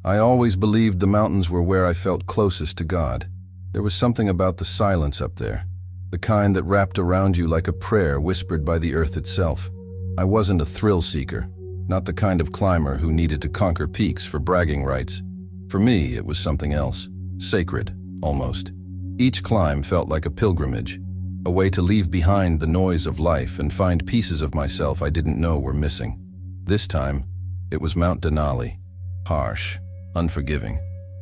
I always believed the mountains were where I felt closest to God. There was something about the silence up there, the kind that wrapped around you like a prayer whispered by the earth itself. I wasn't a thrill seeker, not the kind of climber who needed to conquer peaks for bragging rights. For me, it was something else, sacred, almost. Each climb felt like a pilgrimage, a way to leave behind the noise of life and find pieces of myself I didn't know were missing. This time, it was Mount Denali, harsh, unforgiving,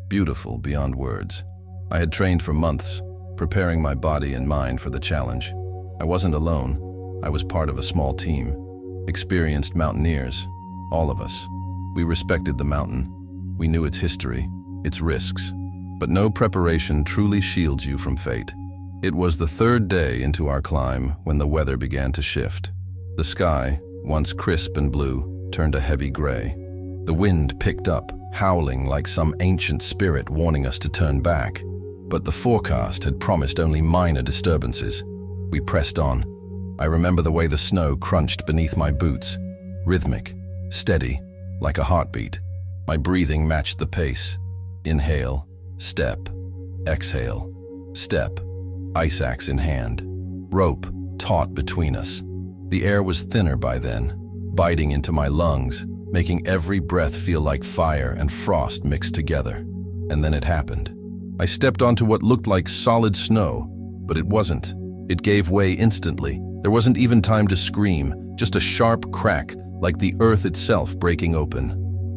beautiful beyond words. I had trained for months, preparing my body and mind for the challenge. I wasn't alone. I was part of a small team. Experienced mountaineers, all of us. We respected the mountain. We knew its history, its risks. But no preparation truly shields you from fate. It was the third day into our climb when the weather began to shift. The sky, once crisp and blue, turned a heavy gray. The wind picked up, howling like some ancient spirit warning us to turn back. But the forecast had promised only minor disturbances. We pressed on. I remember the way the snow crunched beneath my boots, rhythmic, steady, like a heartbeat. My breathing matched the pace. Inhale, step, exhale, step, ice axe in hand, rope taut between us. The air was thinner by then, biting into my lungs, making every breath feel like fire and frost mixed together. And then it happened. I stepped onto what looked like solid snow, but it wasn't. It gave way instantly. There wasn't even time to scream, just a sharp crack, like the earth itself breaking open.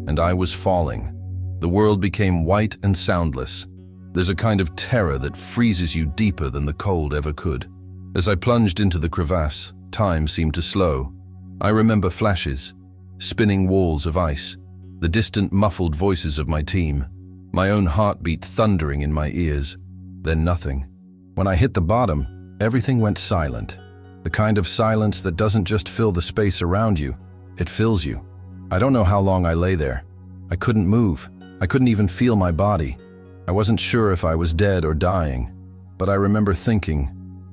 And I was falling. The world became white and soundless. There's a kind of terror that freezes you deeper than the cold ever could. As I plunged into the crevasse, time seemed to slow. I remember flashes, spinning walls of ice, the distant muffled voices of my team, my own heartbeat thundering in my ears, then nothing. When I hit the bottom, everything went silent. The kind of silence that doesn't just fill the space around you, it fills you. I don't know how long I lay there. I couldn't move. I couldn't even feel my body. I wasn't sure if I was dead or dying, but I remember thinking,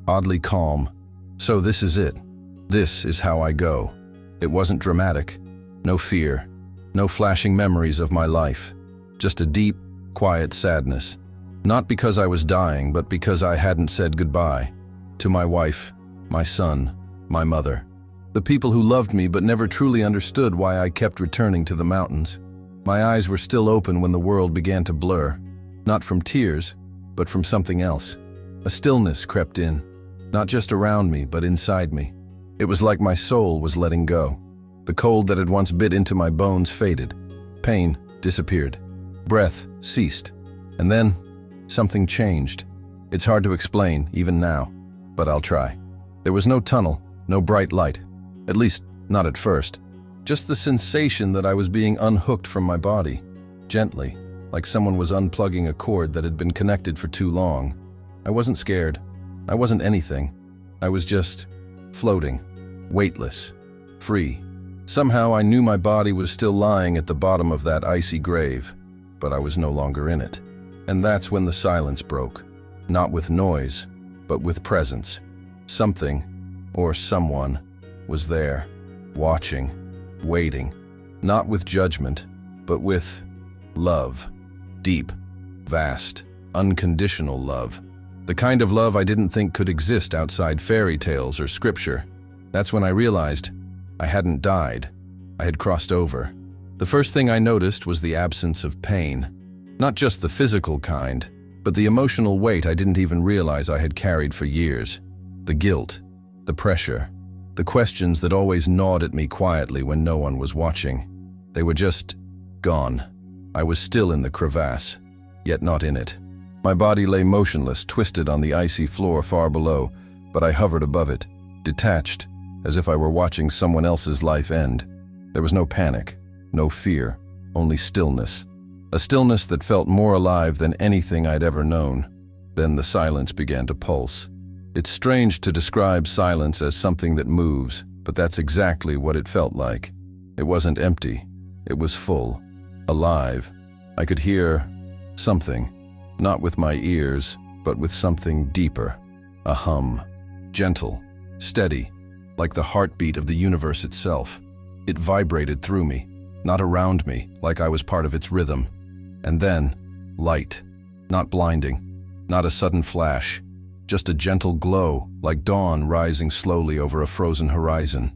oddly calm, so this is it. This is how I go. It wasn't dramatic. No fear. No flashing memories of my life. Just a deep, quiet sadness. Not because I was dying, but because I hadn't said goodbye. To my wife, my son, my mother. The people who loved me but never truly understood why I kept returning to the mountains. My eyes were still open when the world began to blur. Not from tears, but from something else. A stillness crept in. Not just around me, but inside me. It was like my soul was letting go. The cold that had once bit into my bones faded. Pain disappeared. Breath ceased. And then, something changed. It's hard to explain, even now, but I'll try. There was no tunnel, no bright light. At least, not at first. Just the sensation that I was being unhooked from my body. Gently, like someone was unplugging a cord that had been connected for too long. I wasn't scared. I wasn't anything. I was just floating, weightless, free. Somehow I knew my body was still lying at the bottom of that icy grave, but I was no longer in it. And that's when the silence broke. Not with noise, but with presence. Something, or someone, was there, watching, waiting. Not with judgment, but with love. Deep, vast, unconditional love. The kind of love I didn't think could exist outside fairy tales or scripture. That's when I realized I hadn't died. I had crossed over. The first thing I noticed was the absence of pain. Not just the physical kind, but the emotional weight I didn't even realize I had carried for years. The guilt, the pressure, the questions that always gnawed at me quietly when no one was watching. They were just gone. I was still in the crevasse, yet not in it. My body lay motionless, twisted on the icy floor far below, but I hovered above it, detached, as if I were watching someone else's life end. There was no panic, no fear, only stillness. A stillness that felt more alive than anything I'd ever known. Then the silence began to pulse. It's strange to describe silence as something that moves, but that's exactly what it felt like. It wasn't empty. It was full, alive. I could hear something, not with my ears, but with something deeper. A hum, gentle, steady, like the heartbeat of the universe itself. It vibrated through me, not around me, like I was part of its rhythm. And then, light. Not blinding, not a sudden flash, just a gentle glow, like dawn rising slowly over a frozen horizon.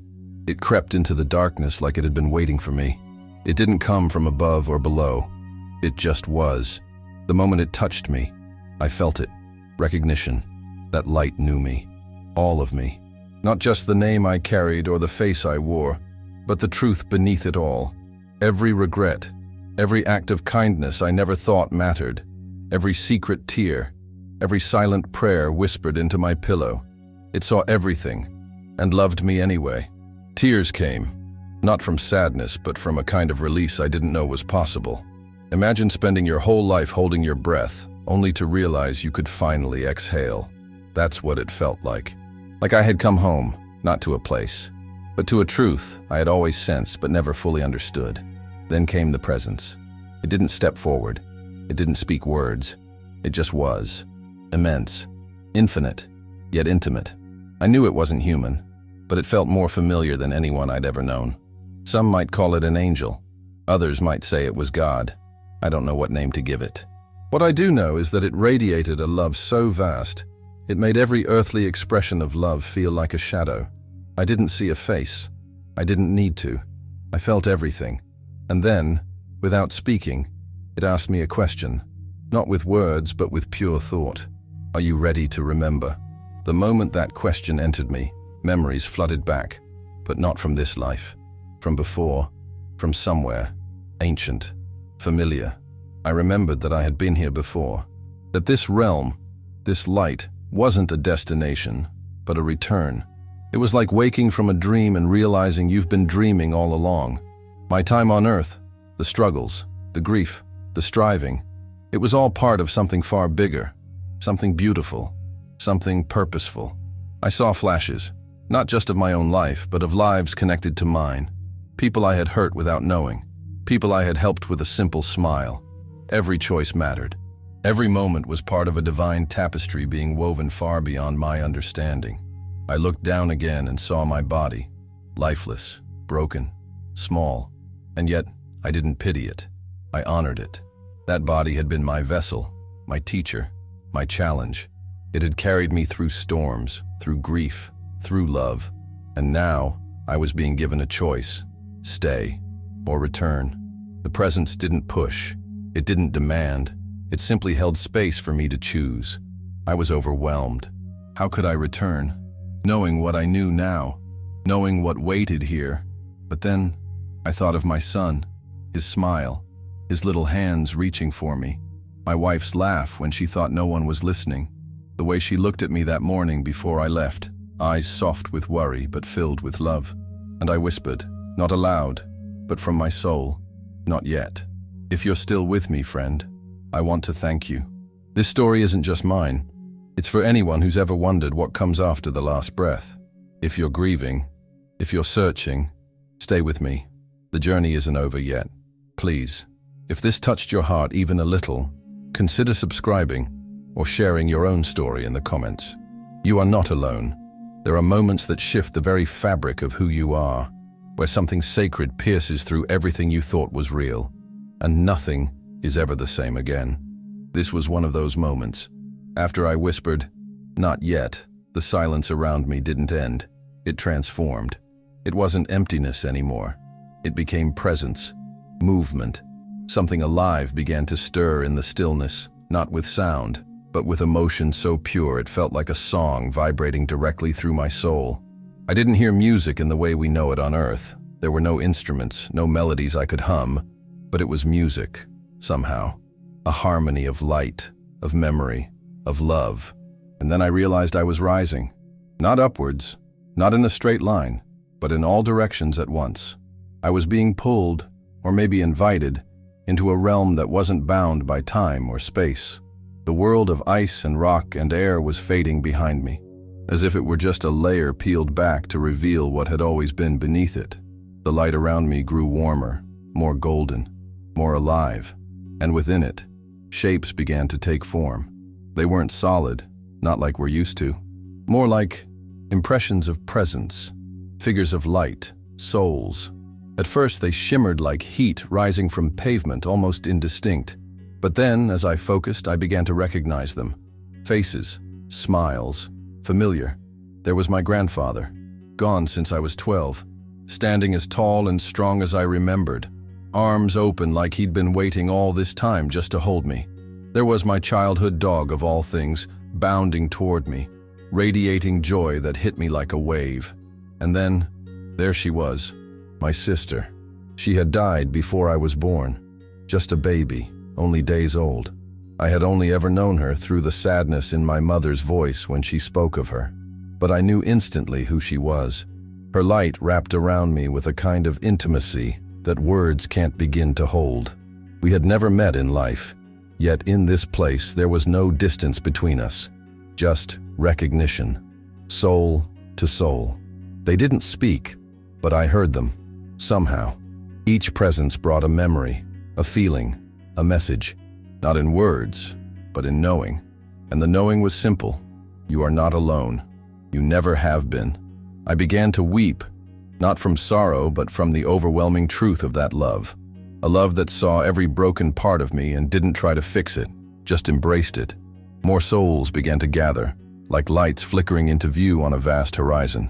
It crept into the darkness like it had been waiting for me. It didn't come from above or below. It just was. The moment it touched me, I felt it. Recognition. That light knew me. All of me. Not just the name I carried or the face I wore, but the truth beneath it all. Every regret, every act of kindness I never thought mattered, every secret tear, every silent prayer whispered into my pillow. It saw everything, and loved me anyway. Tears came, not from sadness, but from a kind of release I didn't know was possible. Imagine spending your whole life holding your breath, only to realize you could finally exhale. That's what it felt like. Like I had come home, not to a place, but to a truth I had always sensed but never fully understood. Then came the presence. It didn't step forward. It didn't speak words. It just was. Immense. Infinite. Yet intimate. I knew it wasn't human, but it felt more familiar than anyone I'd ever known. Some might call it an angel. Others might say it was God. I don't know what name to give it. What I do know is that it radiated a love so vast, it made every earthly expression of love feel like a shadow. I didn't see a face. I didn't need to. I felt everything. And then, without speaking, it asked me a question. Not with words, but with pure thought. Are you ready to remember? The moment that question entered me, memories flooded back, but not from this life. From before, from somewhere, ancient, familiar. I remembered that I had been here before. That this realm, this light, wasn't a destination, but a return. It was like waking from a dream and realizing you've been dreaming all along. My time on Earth, the struggles, the grief, the striving, it was all part of something far bigger, something beautiful, something purposeful. I saw flashes, not just of my own life, but of lives connected to mine. People I had hurt without knowing, people I had helped with a simple smile. Every choice mattered. Every moment was part of a divine tapestry being woven far beyond my understanding. I looked down again and saw my body, lifeless, broken, small, and yet I didn't pity it. I honored it. That body had been my vessel, my teacher, my challenge. It had carried me through storms, through grief, through love, and now I was being given a choice: stay or return. The presence didn't push, it didn't demand, it simply held space for me to choose. I was overwhelmed. How could I return? Knowing what I knew now, knowing what waited here. But then I thought of my son, his smile, his little hands reaching for me, my wife's laugh when she thought no one was listening, the way she looked at me that morning before I left, eyes soft with worry but filled with love. And I whispered, not aloud, but from my soul, not yet. If you're still with me, friend, I want to thank you. This story isn't just mine. It's for anyone who's ever wondered what comes after the last breath. If you're grieving, if you're searching, stay with me. The journey isn't over yet. Please, if this touched your heart even a little, consider subscribing or sharing your own story in the comments. You are not alone. There are moments that shift the very fabric of who you are, where something sacred pierces through everything you thought was real, and nothing is ever the same again. This was one of those moments. After I whispered, not yet, the silence around me didn't end. It transformed. It wasn't emptiness anymore. It became presence, movement. Something alive began to stir in the stillness, not with sound, but with emotion so pure it felt like a song vibrating directly through my soul. I didn't hear music in the way we know it on Earth. There were no instruments, no melodies I could hum, but it was music, somehow. A harmony of light, of memory, of love. And then I realized I was rising. Not upwards, not in a straight line, but in all directions at once. I was being pulled, or maybe invited, into a realm that wasn't bound by time or space. The world of ice and rock and air was fading behind me, as if it were just a layer peeled back to reveal what had always been beneath it. The light around me grew warmer, more golden, more alive, and within it, shapes began to take form. They weren't solid, not like we're used to. More like impressions of presence, figures of light, souls. At first they shimmered like heat rising from pavement, almost indistinct. But then, as I focused, I began to recognize them. Faces, smiles, familiar. There was my grandfather, gone since I was 12, standing as tall and strong as I remembered, arms open like he'd been waiting all this time just to hold me. There was my childhood dog of all things, bounding toward me, radiating joy that hit me like a wave. And then, there she was, my sister. She had died before I was born, just a baby, only days old. I had only ever known her through the sadness in my mother's voice when she spoke of her. But I knew instantly who she was. Her light wrapped around me with a kind of intimacy that words can't begin to hold. We had never met in life, yet in this place there was no distance between us, just recognition, soul to soul. They didn't speak, but I heard them, somehow. Each presence brought a memory, a feeling, a message, not in words, but in knowing. And the knowing was simple. You are not alone. You never have been. I began to weep, not from sorrow, but from the overwhelming truth of that love. A love that saw every broken part of me and didn't try to fix it, just embraced it. More souls began to gather, like lights flickering into view on a vast horizon.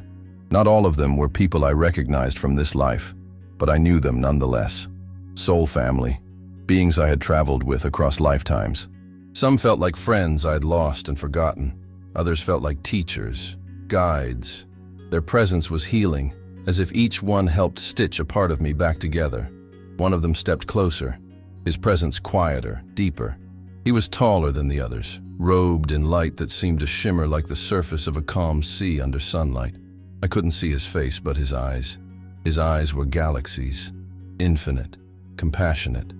Not all of them were people I recognized from this life, but I knew them nonetheless. Soul family, beings I had traveled with across lifetimes. Some felt like friends I'd lost and forgotten. Others felt like teachers, guides. Their presence was healing, as if each one helped stitch a part of me back together. One of them stepped closer, his presence quieter, deeper. He was taller than the others, robed in light that seemed to shimmer like the surface of a calm sea under sunlight. I couldn't see his face, but his eyes. His eyes were galaxies, infinite, compassionate.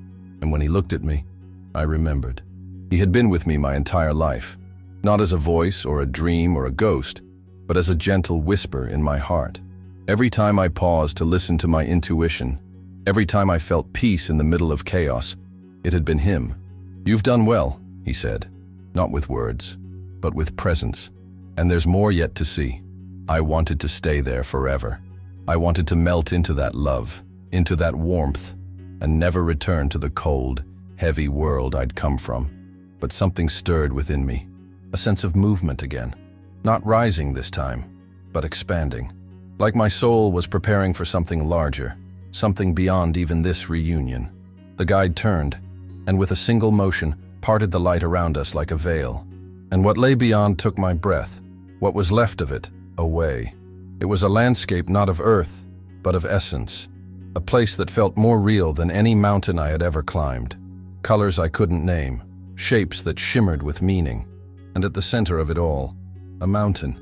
And when he looked at me, I remembered. He had been with me my entire life, not as a voice or a dream or a ghost, but as a gentle whisper in my heart. Every time I paused to listen to my intuition, every time I felt peace in the middle of chaos, it had been him. "You've done well," he said, not with words, but with presence. "And there's more yet to see." I wanted to stay there forever. I wanted to melt into that love, into that warmth, and never return to the cold, heavy world I'd come from. But something stirred within me, a sense of movement again. Not rising this time, but expanding. Like my soul was preparing for something larger, something beyond even this reunion. The guide turned, and with a single motion, parted the light around us like a veil. And what lay beyond took my breath, what was left of it, away. It was a landscape not of earth, but of essence. A place that felt more real than any mountain I had ever climbed. Colors I couldn't name, shapes that shimmered with meaning. And at the center of it all, a mountain,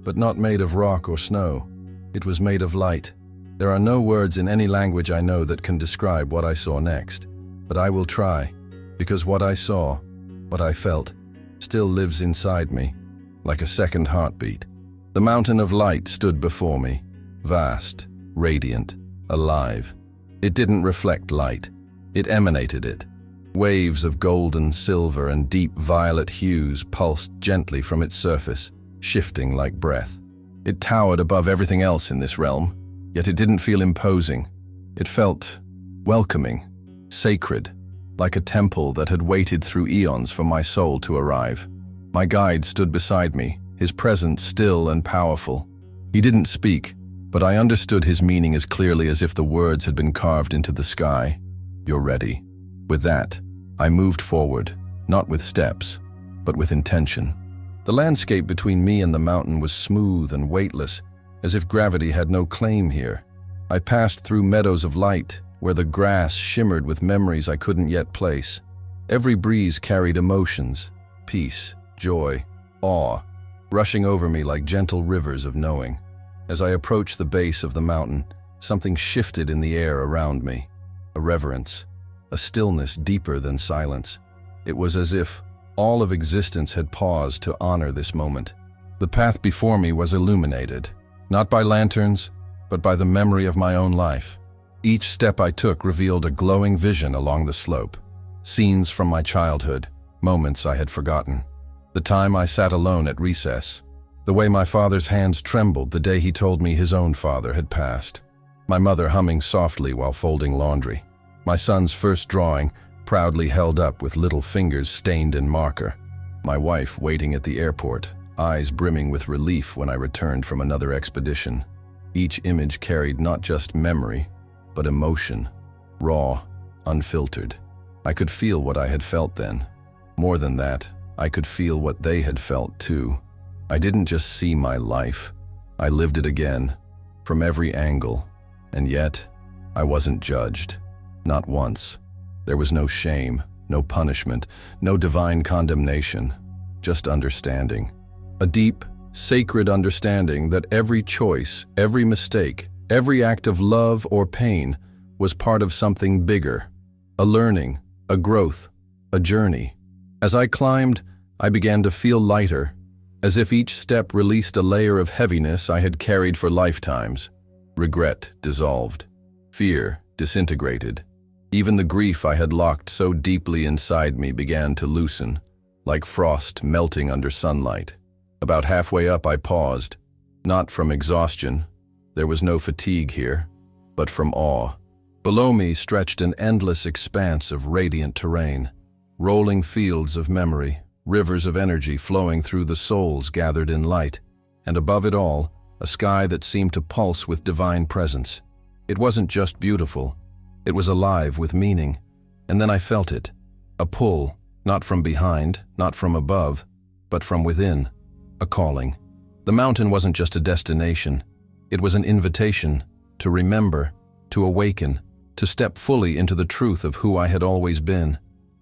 but not made of rock or snow. It was made of light. There are no words in any language I know that can describe what I saw next. But I will try, because what I saw, what I felt, still lives inside me, like a second heartbeat. The mountain of light stood before me, vast, radiant, alive. It didn't reflect light. It emanated it. Waves of golden, silver, and deep violet hues pulsed gently from its surface, shifting like breath. It towered above everything else in this realm, yet it didn't feel imposing. It felt welcoming, sacred, like a temple that had waited through eons for my soul to arrive. My guide stood beside me, his presence still and powerful. He didn't speak, but I understood his meaning as clearly as if the words had been carved into the sky. "You're ready." With that, I moved forward, not with steps, but with intention. The landscape between me and the mountain was smooth and weightless, as if gravity had no claim here. I passed through meadows of light, where the grass shimmered with memories I couldn't yet place. Every breeze carried emotions, peace, joy, awe, rushing over me like gentle rivers of knowing. As I approached the base of the mountain, something shifted in the air around me, a reverence, a stillness deeper than silence. It was as if all of existence had paused to honor this moment. The path before me was illuminated, not by lanterns, but by the memory of my own life. Each step I took revealed a glowing vision along the slope, scenes from my childhood, moments I had forgotten. The time I sat alone at recess, the way my father's hands trembled the day he told me his own father had passed, my mother humming softly while folding laundry, my son's first drawing, proudly held up with little fingers stained in marker. My wife waiting at the airport, eyes brimming with relief when I returned from another expedition. Each image carried not just memory, but emotion, raw, unfiltered. I could feel what I had felt then. More than that, I could feel what they had felt too. I didn't just see my life, I lived it again, from every angle. And yet, I wasn't judged. Not once. There was no shame, no punishment, no divine condemnation, just understanding. A deep, sacred understanding that every choice, every mistake, every act of love or pain was part of something bigger. A learning, a growth, a journey. As I climbed, I began to feel lighter, as if each step released a layer of heaviness I had carried for lifetimes. Regret dissolved. Fear disintegrated. Even the grief I had locked so deeply inside me began to loosen, like frost melting under sunlight. About halfway up I paused, not from exhaustion, there was no fatigue here, but from awe. Below me stretched an endless expanse of radiant terrain, rolling fields of memory, rivers of energy flowing through the souls gathered in light, and above it all, a sky that seemed to pulse with divine presence. It wasn't just beautiful, it was alive with meaning. And then I felt it, a pull, not from behind, not from above, but from within, a calling. The mountain wasn't just a destination, it was an invitation to remember, to awaken, to step fully into the truth of who I had always been.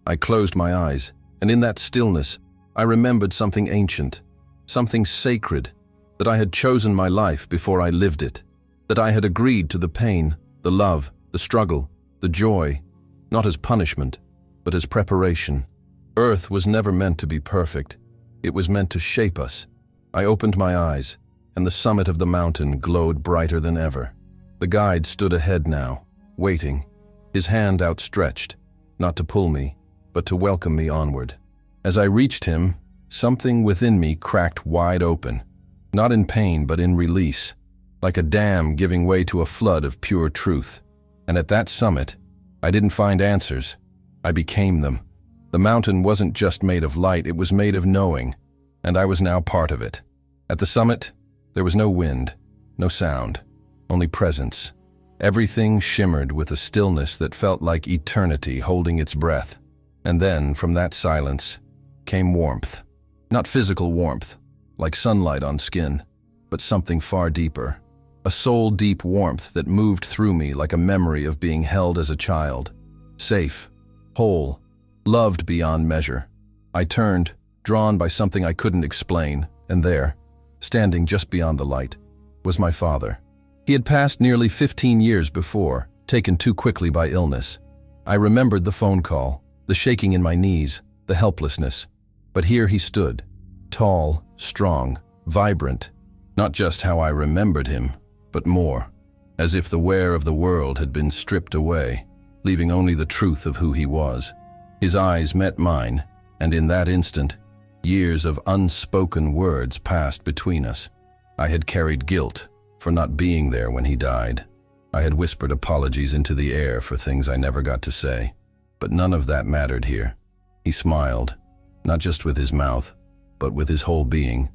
I closed my eyes, and in that stillness, I remembered something ancient, something sacred, that I had chosen my life before I lived it, that I had agreed to the pain, the love, the struggle, the joy, not as punishment, but as preparation. Earth was never meant to be perfect. It was meant to shape us. I opened my eyes, and the summit of the mountain glowed brighter than ever. The guide stood ahead now, waiting, his hand outstretched, not to pull me, but to welcome me onward. As I reached him, something within me cracked wide open, not in pain but in release, like a dam giving way to a flood of pure truth. And at that summit, I didn't find answers, I became them. The mountain wasn't just made of light, it was made of knowing, and I was now part of it. At the summit, there was no wind, no sound, only presence. Everything shimmered with a stillness that felt like eternity holding its breath. And then, from that silence, came warmth. Not physical warmth, like sunlight on skin, but something far deeper. A soul-deep warmth that moved through me like a memory of being held as a child. Safe, whole, loved beyond measure. I turned, drawn by something I couldn't explain, and there, standing just beyond the light, was my father. He had passed nearly 15 years before, taken too quickly by illness. I remembered the phone call, the shaking in my knees, the helplessness. But here he stood, tall, strong, vibrant. Not just how I remembered him, but more, as if the wear of the world had been stripped away, leaving only the truth of who he was. His eyes met mine, and in that instant, years of unspoken words passed between us. I had carried guilt for not being there when he died. I had whispered apologies into the air for things I never got to say, but none of that mattered here. He smiled, not just with his mouth, but with his whole being,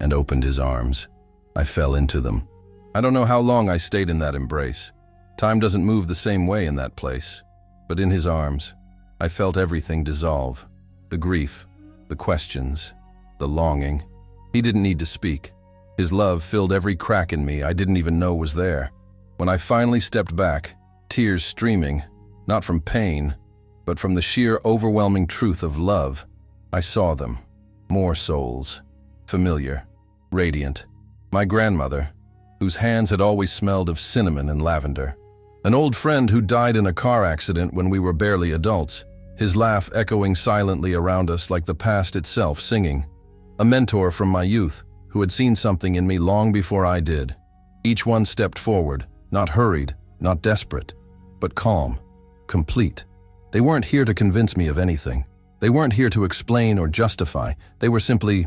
and opened his arms. I fell into them. I don't know how long I stayed in that embrace. Time doesn't move the same way in that place. But in his arms, I felt everything dissolve. The grief, the questions, the longing. He didn't need to speak. His love filled every crack in me I didn't even know was there. When I finally stepped back, tears streaming, not from pain, but from the sheer overwhelming truth of love, I saw them. More souls. Familiar. Radiant. My grandmother, whose hands had always smelled of cinnamon and lavender. An old friend who died in a car accident when we were barely adults, his laugh echoing silently around us like the past itself singing. A mentor from my youth, who had seen something in me long before I did. Each one stepped forward, not hurried, not desperate, but calm, complete. They weren't here to convince me of anything. They weren't here to explain or justify. They were simply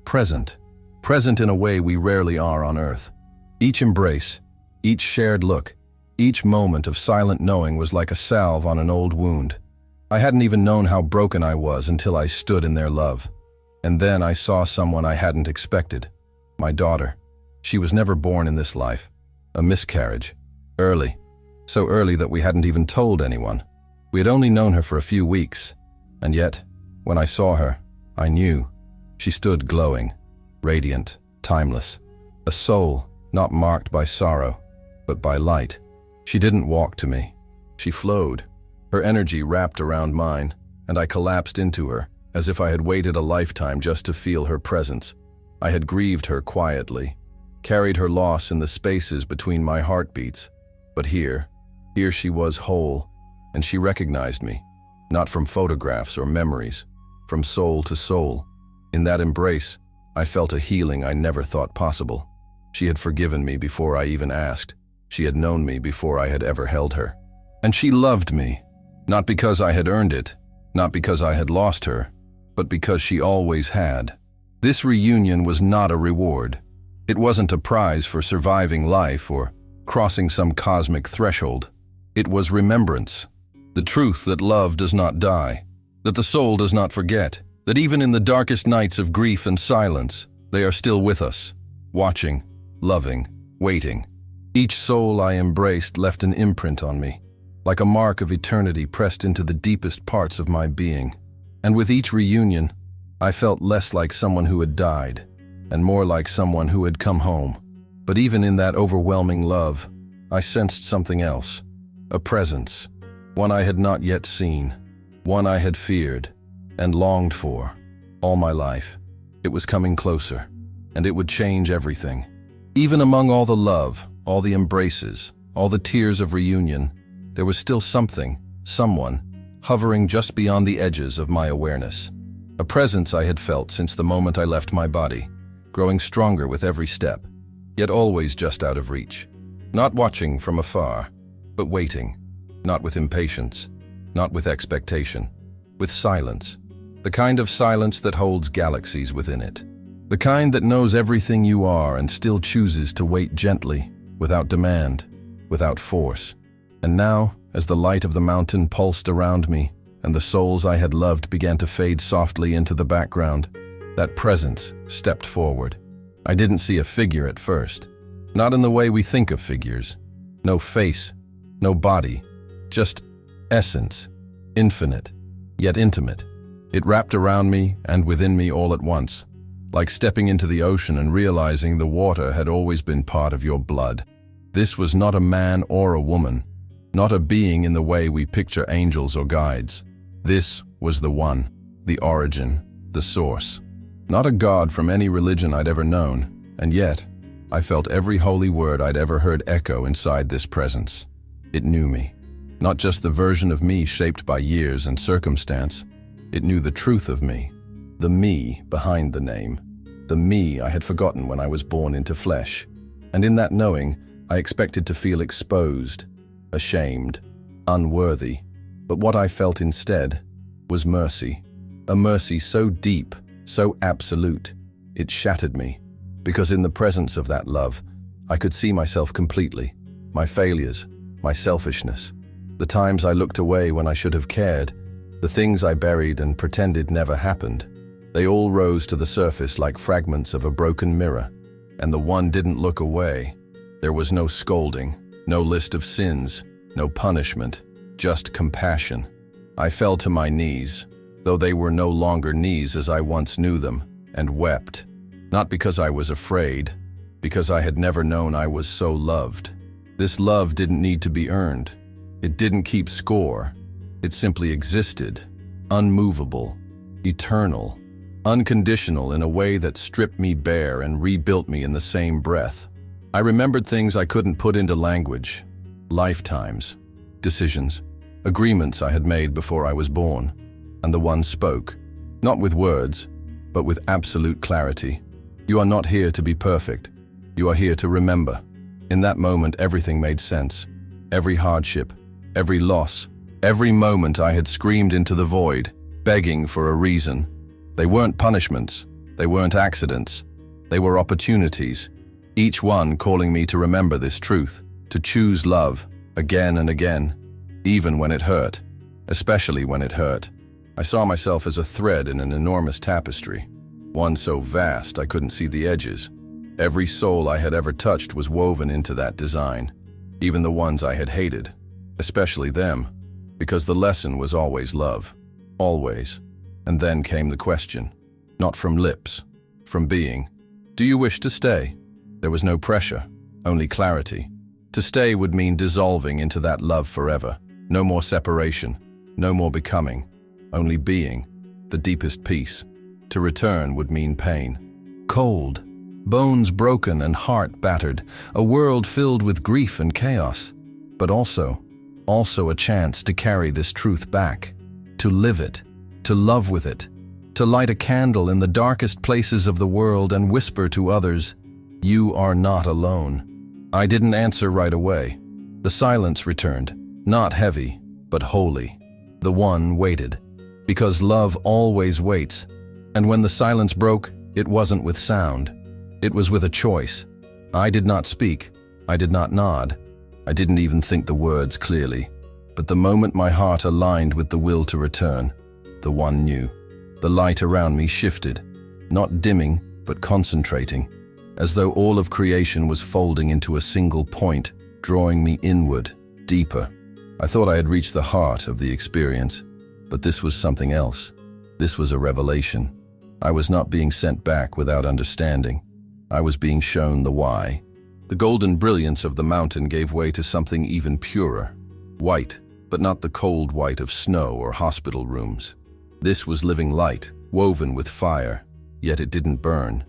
present. Present in a way we rarely are on Earth. Each embrace, each shared look, each moment of silent knowing was like a salve on an old wound. I hadn't even known how broken I was until I stood in their love. And then I saw someone I hadn't expected. My daughter. She was never born in this life. A miscarriage. Early. So early that we hadn't even told anyone. We had only known her for a few weeks. And yet, when I saw her, I knew. She stood glowing, radiant, timeless. A soul not marked by sorrow, but by light. She didn't walk to me. She flowed. Her energy wrapped around mine, and I collapsed into her, as if I had waited a lifetime just to feel her presence. I had grieved her quietly, carried her loss in the spaces between my heartbeats. But here she was whole, and she recognized me, not from photographs or memories, from soul to soul. In that embrace, I felt a healing I never thought possible. She had forgiven me before I even asked. She had known me before I had ever held her. And she loved me, not because I had earned it, not because I had lost her, but because she always had. This reunion was not a reward. It wasn't a prize for surviving life or crossing some cosmic threshold. It was remembrance. The truth that love does not die, that the soul does not forget, that even in the darkest nights of grief and silence, they are still with us, watching, loving, waiting. Each soul I embraced left an imprint on me, like a mark of eternity pressed into the deepest parts of my being. And with each reunion, I felt less like someone who had died, and more like someone who had come home. But even in that overwhelming love, I sensed something else, a presence, one I had not yet seen, one I had feared and longed for all my life. It was coming closer, and it would change everything. Even among all the love, all the embraces, all the tears of reunion, there was still something, someone, hovering just beyond the edges of my awareness. A presence I had felt since the moment I left my body, growing stronger with every step, yet always just out of reach. Not watching from afar, but waiting, not with impatience, not with expectation, with silence. The kind of silence that holds galaxies within it. The kind that knows everything you are and still chooses to wait gently, without demand, without force. And now, as the light of the mountain pulsed around me, and the souls I had loved began to fade softly into the background, that presence stepped forward. I didn't see a figure at first. Not in the way we think of figures. No face, no body, just essence, infinite, yet intimate. It wrapped around me and within me all at once, like stepping into the ocean and realizing the water had always been part of your blood. This was not a man or a woman, not a being in the way we picture angels or guides. This was the one, the origin, the source. Not a god from any religion I'd ever known, and yet, I felt every holy word I'd ever heard echo inside this presence. It knew me. Not just the version of me shaped by years and circumstance. It knew the truth of me. The me behind the name. The me I had forgotten when I was born into flesh. And in that knowing, I expected to feel exposed, ashamed, unworthy. But what I felt instead was mercy. A mercy so deep, so absolute, it shattered me. Because in the presence of that love, I could see myself completely. My failures, my selfishness, the times I looked away when I should have cared, the things I buried and pretended never happened. They all rose to the surface like fragments of a broken mirror. And the one didn't look away. There was no scolding, no list of sins, no punishment, just compassion. I fell to my knees, though they were no longer knees as I once knew them, and wept. Not because I was afraid, because I had never known I was so loved. This love didn't need to be earned. It didn't keep score. It simply existed, unmovable, eternal, unconditional in a way that stripped me bare and rebuilt me in the same breath. I remembered things I couldn't put into language, lifetimes, decisions, agreements I had made before I was born, and the one spoke, not with words, but with absolute clarity. You are not here to be perfect. You are here to remember. In that moment, everything made sense. Every hardship, every loss, every moment I had screamed into the void, begging for a reason. They weren't punishments. They weren't accidents. They were opportunities, each one calling me to remember this truth, to choose love again and again, even when it hurt, especially when it hurt. I saw myself as a thread in an enormous tapestry, one so vast I couldn't see the edges. Every soul I had ever touched was woven into that design, even the ones I had hated, especially them, because the lesson was always love, always. And then came the question, not from lips, from being. Do you wish to stay? There was no pressure, only clarity. To stay would mean dissolving into that love forever. No more separation, no more becoming, only being, the deepest peace. To return would mean pain. Cold, bones broken and heart battered, a world filled with grief and chaos, but also a chance to carry this truth back, to live it, to love with it, to light a candle in the darkest places of the world and whisper to others, "You are not alone." I didn't answer right away. The silence returned, not heavy, but holy. The one waited, because love always waits. And when the silence broke, it wasn't with sound. It was with a choice. I did not speak. I did not nod. I didn't even think the words clearly. But the moment my heart aligned with the will to return, the one knew. The light around me shifted, not dimming, but concentrating, as though all of creation was folding into a single point, drawing me inward, deeper. I thought I had reached the heart of the experience, but this was something else. This was a revelation. I was not being sent back without understanding. I was being shown the why. The golden brilliance of the mountain gave way to something even purer. White, but not the cold white of snow or hospital rooms. This was living light, woven with fire, yet it didn't burn.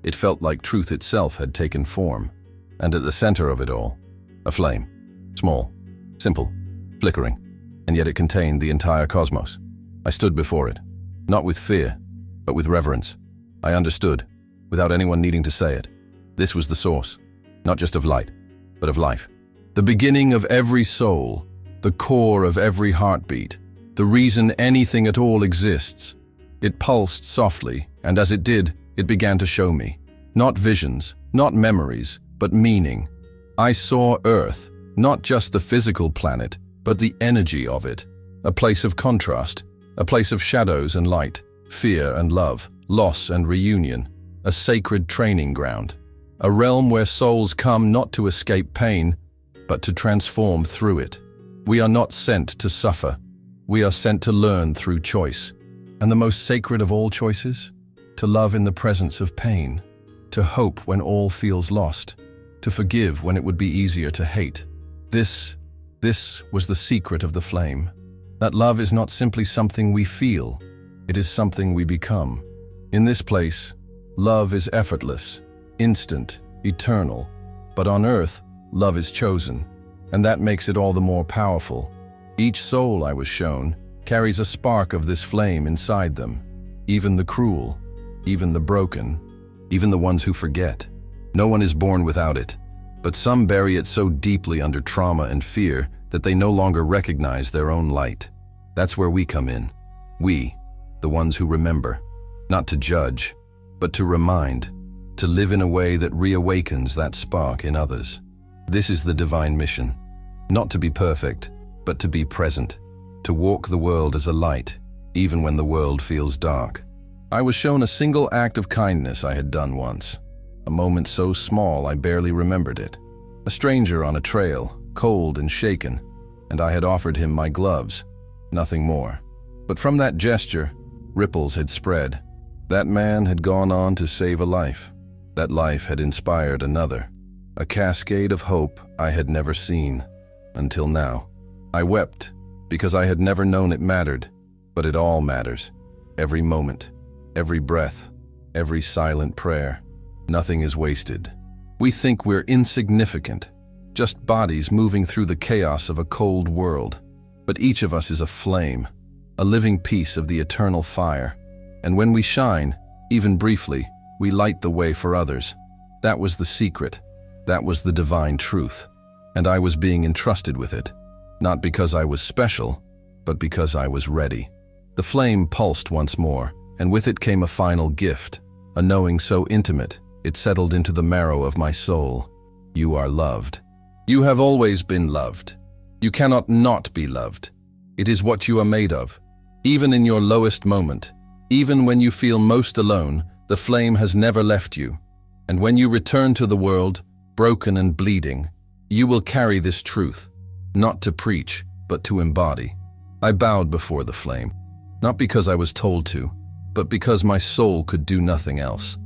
It felt like truth itself had taken form. And at the center of it all, a flame. Small, simple, flickering, and yet it contained the entire cosmos. I stood before it, not with fear, but with reverence. I understood, without anyone needing to say it. This was the source, not just of light, but of life. The beginning of every soul, the core of every heartbeat, the reason anything at all exists. It pulsed softly, and as it did, it began to show me. Not visions, not memories, but meaning. I saw Earth, not just the physical planet, but the energy of it. A place of contrast, a place of shadows and light, fear and love, loss and reunion. A sacred training ground. A realm where souls come not to escape pain, but to transform through it. We are not sent to suffer. We are sent to learn through choice. And the most sacred of all choices? To love in the presence of pain. To hope when all feels lost. To forgive when it would be easier to hate. This was the secret of the flame. That love is not simply something we feel. It is something we become. In this place, love is effortless, instant, eternal. But on earth, love is chosen. And that makes it all the more powerful. Each soul I was shown carries a spark of this flame inside them. Even the cruel, even the broken, even the ones who forget. No one is born without it. But some bury it so deeply under trauma and fear that they no longer recognize their own light. That's where we come in. We, the ones who remember. Not to judge, but to remind. To live in a way that reawakens that spark in others. This is the divine mission. Not to be perfect, but to be present. To walk the world as a light, even when the world feels dark. I was shown a single act of kindness I had done once. A moment so small I barely remembered it. A stranger on a trail, cold and shaken, and I had offered him my gloves. Nothing more. But from that gesture, ripples had spread. That man had gone on to save a life. That life had inspired another. A cascade of hope I had never seen. Until now. I wept, because I had never known it mattered. But it all matters. Every moment, every breath, every silent prayer. Nothing is wasted. We think we're insignificant, just bodies moving through the chaos of a cold world. But each of us is a flame, a living piece of the eternal fire. And when we shine, even briefly, we light the way for others. That was the secret. That was the divine truth. And I was being entrusted with it. Not because I was special, but because I was ready. The flame pulsed once more, and with it came a final gift. A knowing so intimate, it settled into the marrow of my soul. You are loved. You have always been loved. You cannot not be loved. It is what you are made of. Even in your lowest moment, even when you feel most alone, the flame has never left you. And when you return to the world, broken and bleeding, you will carry this truth, not to preach, but to embody. I bowed before the flame, not because I was told to, but because my soul could do nothing else.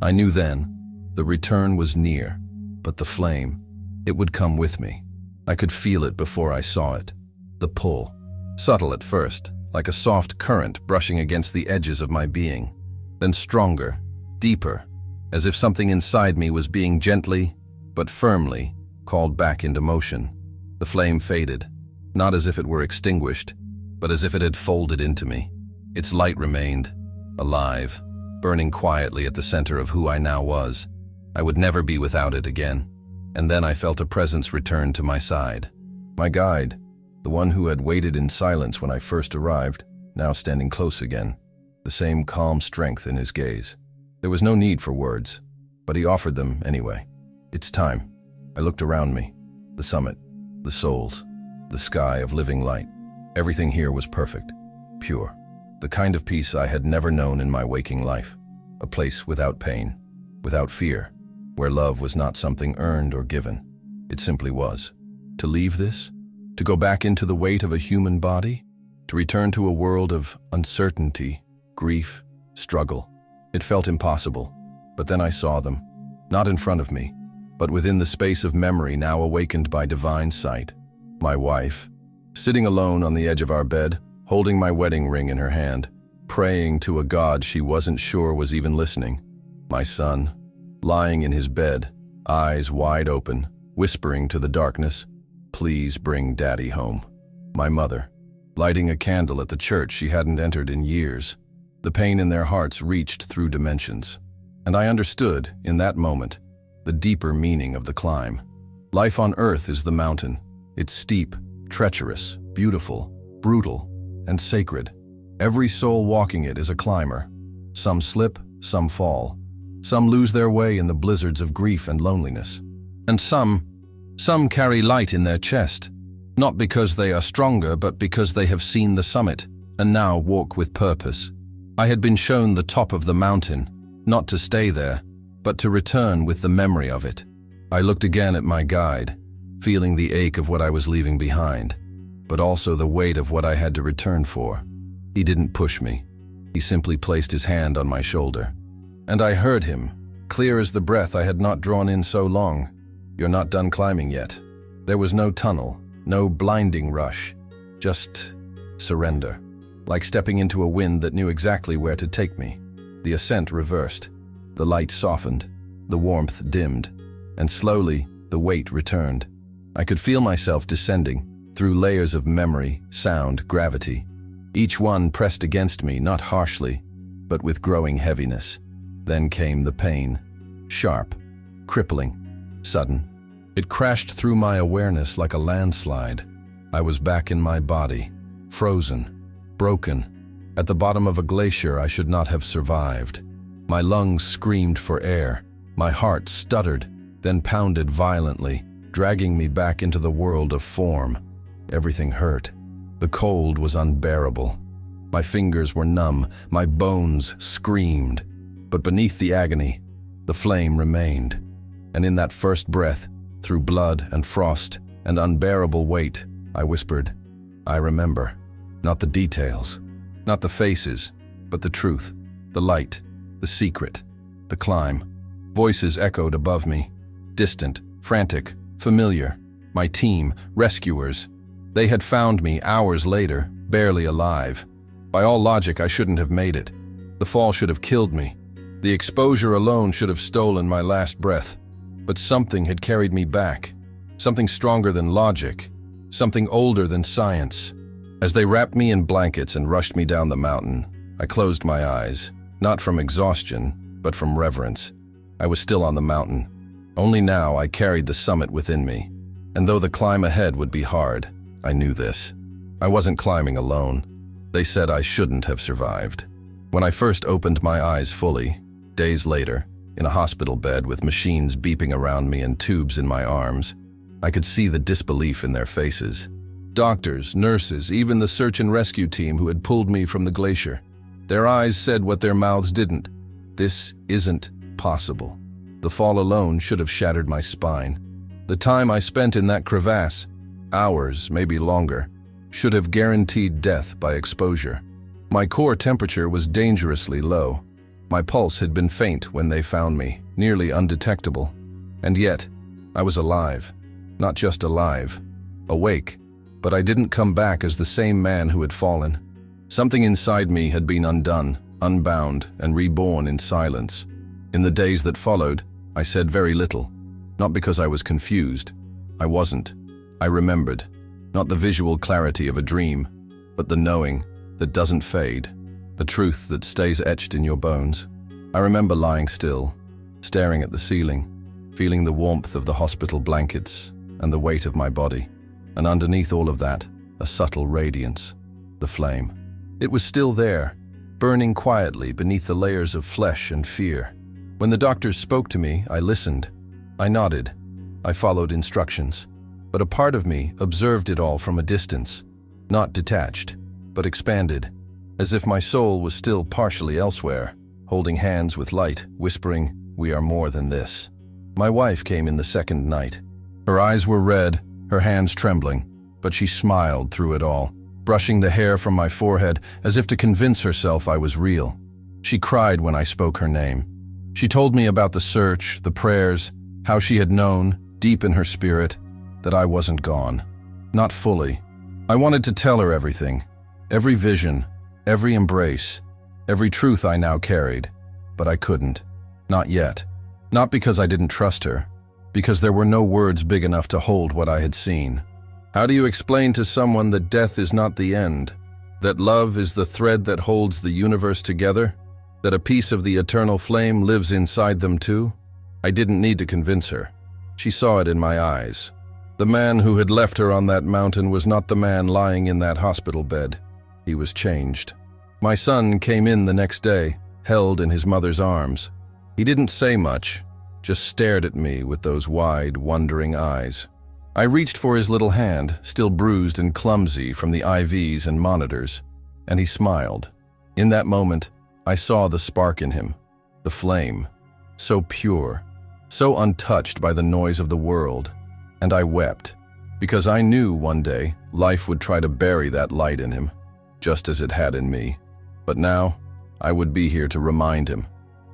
I knew then, the return was near, but the flame, it would come with me. I could feel it before I saw it. The pull, subtle at first, like a soft current brushing against the edges of my being, then stronger, deeper, as if something inside me was being gently, but firmly, called back into motion. The flame faded, not as if it were extinguished, but as if it had folded into me. Its light remained, alive, burning quietly at the center of who I now was. I would never be without it again. And then I felt a presence return to my side. My guide, the one who had waited in silence when I first arrived, now standing close again, the same calm strength in his gaze. There was no need for words, but he offered them anyway. It's time. I looked around me. The summit, the souls, the sky of living light. Everything here was perfect, pure. The kind of peace I had never known in my waking life. A place without pain, without fear, where love was not something earned or given. It simply was. To leave this? To go back into the weight of a human body? To return to a world of uncertainty, grief, struggle? It felt impossible. But then I saw them, not in front of me, but within the space of memory now awakened by divine sight. My wife, sitting alone on the edge of our bed, holding my wedding ring in her hand, praying to a God she wasn't sure was even listening. My son, lying in his bed, eyes wide open, whispering to the darkness, "Please bring Daddy home." My mother, lighting a candle at the church she hadn't entered in years. The pain in their hearts reached through dimensions. And I understood, in that moment, the deeper meaning of the climb. Life on Earth is the mountain. It's steep, treacherous, beautiful, brutal, and sacred. Every soul walking it is a climber. Some slip, some fall. Some lose their way in the blizzards of grief and loneliness. And some carry light in their chest, not because they are stronger, but because they have seen the summit and now walk with purpose. I had been shown the top of the mountain, not to stay there, but to return with the memory of it. I looked again at my guide, feeling the ache of what I was leaving behind, but also the weight of what I had to return for. He didn't push me. He simply placed his hand on my shoulder. And I heard him, clear as the breath I had not drawn in so long. "You're not done climbing yet." There was no tunnel, no blinding rush, just surrender. Like stepping into a wind that knew exactly where to take me. The ascent reversed. The light softened, the warmth dimmed, and slowly the weight returned. I could feel myself descending, through layers of memory, sound, gravity. Each one pressed against me, not harshly, but with growing heaviness. Then came the pain, sharp, crippling, sudden. It crashed through my awareness like a landslide. I was back in my body, frozen, broken. At the bottom of a glacier I should not have survived. My lungs screamed for air. My heart stuttered, then pounded violently, dragging me back into the world of form. Everything hurt. The cold was unbearable. My fingers were numb, my bones screamed. But beneath the agony, the flame remained. And in that first breath, through blood and frost and unbearable weight, I whispered, "I remember." Not the details, not the faces, but the truth, the light, the secret, the climb. Voices echoed above me, distant, frantic, familiar. My team, rescuers. They had found me hours later, barely alive. By all logic, I shouldn't have made it. The fall should have killed me. The exposure alone should have stolen my last breath. But something had carried me back. Something stronger than logic. Something older than science. As they wrapped me in blankets and rushed me down the mountain, I closed my eyes, not from exhaustion, but from reverence. I was still on the mountain. Only now I carried the summit within me. And though the climb ahead would be hard, I knew this. I wasn't climbing alone. They said I shouldn't have survived. When I first opened my eyes fully, days later, in a hospital bed with machines beeping around me and tubes in my arms, I could see the disbelief in their faces. Doctors, nurses, even the search and rescue team who had pulled me from the glacier. Their eyes said what their mouths didn't. This isn't possible. The fall alone should have shattered my spine. The time I spent in that crevasse, hours, maybe longer, should have guaranteed death by exposure. My core temperature was dangerously low. My pulse had been faint when they found me, nearly undetectable. And yet, I was alive. Not just alive, awake. But I didn't come back as the same man who had fallen. Something inside me had been undone, unbound, and reborn in silence. In the days that followed, I said very little. Not because I was confused. I wasn't. I remembered. Not the visual clarity of a dream, but the knowing that doesn't fade. A truth that stays etched in your bones. I remember lying still, staring at the ceiling, feeling the warmth of the hospital blankets and the weight of my body. And underneath all of that, a subtle radiance, the flame. It was still there, burning quietly beneath the layers of flesh and fear. When the doctors spoke to me, I listened. I nodded. I followed instructions. But a part of me observed it all from a distance, not detached, but expanded, as if my soul was still partially elsewhere, holding hands with light, whispering, "We are more than this." My wife came in the second night. Her eyes were red, her hands trembling, but she smiled through it all, brushing the hair from my forehead as if to convince herself I was real. She cried when I spoke her name. She told me about the search, the prayers, how she had known, deep in her spirit, that I wasn't gone. Not fully. I wanted to tell her everything, every vision, every embrace, every truth I now carried, but I couldn't. Not yet. Not because I didn't trust her, because there were no words big enough to hold what I had seen. How do you explain to someone that death is not the end? That love is the thread that holds the universe together? That a piece of the eternal flame lives inside them too? I didn't need to convince her. She saw it in my eyes. The man who had left her on that mountain was not the man lying in that hospital bed. He was changed. My son came in the next day, held in his mother's arms. He didn't say much, just stared at me with those wide, wondering eyes. I reached for his little hand, still bruised and clumsy from the IVs and monitors, and he smiled. In that moment, I saw the spark in him, the flame, so pure, so untouched by the noise of the world, and I wept, because I knew one day life would try to bury that light in him, just as it had in me. But now, I would be here to remind him.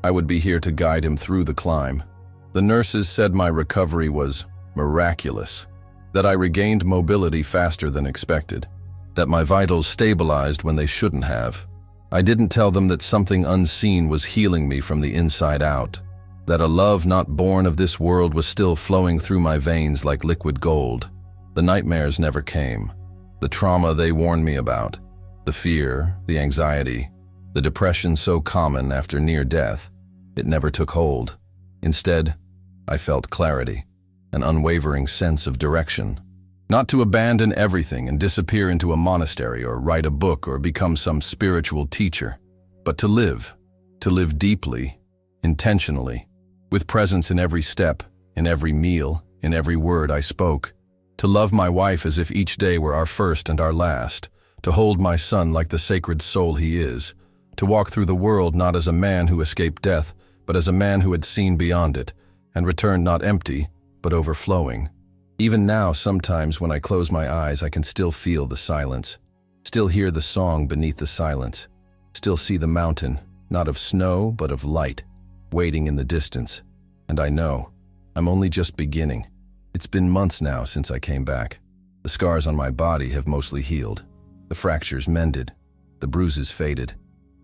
I would be here to guide him through the climb. The nurses said my recovery was miraculous, that I regained mobility faster than expected, that my vitals stabilized when they shouldn't have. I didn't tell them that something unseen was healing me from the inside out, that a love not born of this world was still flowing through my veins like liquid gold. The nightmares never came. The trauma they warned me about, the fear, the anxiety, the depression so common after near death, it never took hold. Instead, I felt clarity, an unwavering sense of direction. Not to abandon everything and disappear into a monastery or write a book or become some spiritual teacher, but to live deeply, intentionally, with presence in every step, in every meal, in every word I spoke, to love my wife as if each day were our first and our last, to hold my son like the sacred soul he is, to walk through the world not as a man who escaped death, but as a man who had seen beyond it, and returned not empty, but overflowing. Even now, sometimes when I close my eyes, I can still feel the silence, still hear the song beneath the silence, still see the mountain, not of snow, but of light, waiting in the distance. And I know, I'm only just beginning. It's been months now since I came back. The scars on my body have mostly healed, the fractures mended, the bruises faded.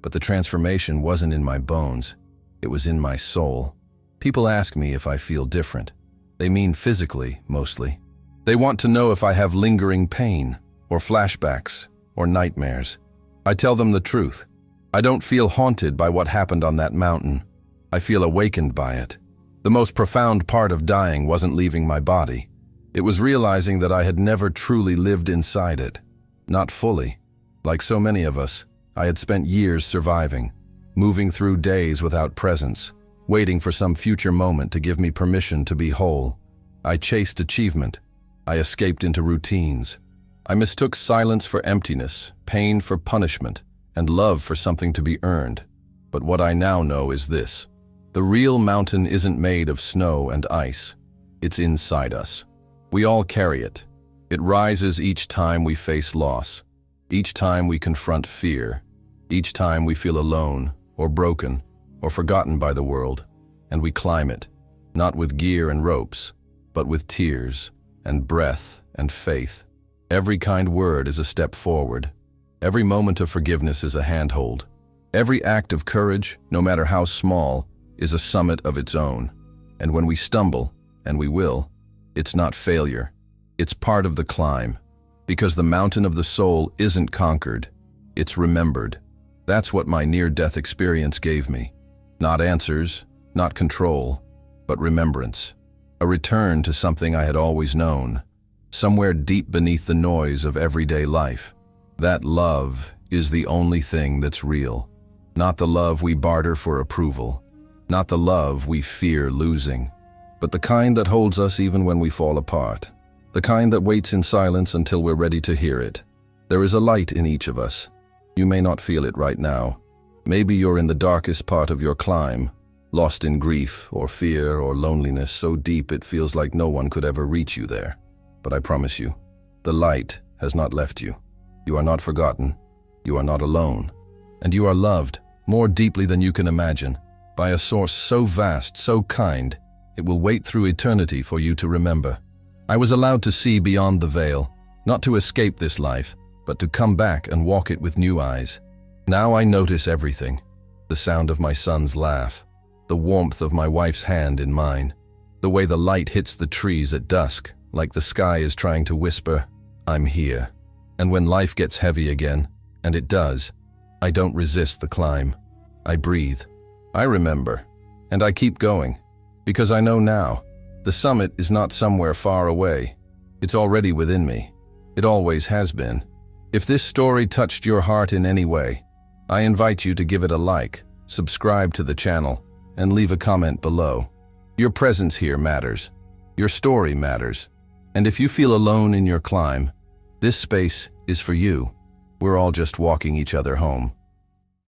But the transformation wasn't in my bones, it was in my soul. People ask me if I feel different. They mean physically, mostly. They want to know if I have lingering pain, or flashbacks, or nightmares. I tell them the truth. I don't feel haunted by what happened on that mountain. I feel awakened by it. The most profound part of dying wasn't leaving my body. It was realizing that I had never truly lived inside it. Not fully. Like so many of us, I had spent years surviving, moving through days without presence, waiting for some future moment to give me permission to be whole. I chased achievement. I escaped into routines. I mistook silence for emptiness, pain for punishment, and love for something to be earned. But what I now know is this: the real mountain isn't made of snow and ice. It's inside us. We all carry it. It rises each time we face loss, each time we confront fear, each time we feel alone, or broken, or forgotten by the world, and we climb it, not with gear and ropes, but with tears and breath and faith. Every kind word is a step forward. Every moment of forgiveness is a handhold. Every act of courage, no matter how small, is a summit of its own. And when we stumble, and we will, it's not failure. It's part of the climb. Because the mountain of the soul isn't conquered, it's remembered. That's what my near-death experience gave me. Not answers, not control, but remembrance. A return to something I had always known, somewhere deep beneath the noise of everyday life. That love is the only thing that's real. Not the love we barter for approval, not the love we fear losing, but the kind that holds us even when we fall apart, the kind that waits in silence until we're ready to hear it. There is a light in each of us. You may not feel it right now. Maybe you're in the darkest part of your climb, lost in grief or fear or loneliness so deep it feels like no one could ever reach you there. But I promise you, the light has not left you. You are not forgotten. You are not alone. And you are loved more deeply than you can imagine, by a source so vast, so kind, it will wait through eternity for you to remember. I was allowed to see beyond the veil, not to escape this life, but to come back and walk it with new eyes. Now I notice everything: the sound of my son's laugh, the warmth of my wife's hand in mine, the way the light hits the trees at dusk, like the sky is trying to whisper, "I'm here." And when life gets heavy again, and it does, I don't resist the climb. I breathe. I remember. And I keep going. Because I know now, the summit is not somewhere far away. It's already within me. It always has been. If this story touched your heart in any way, I invite you to give it a like, subscribe to the channel, and leave a comment below. Your presence here matters. Your story matters. And if you feel alone in your climb, this space is for you. We're all just walking each other home.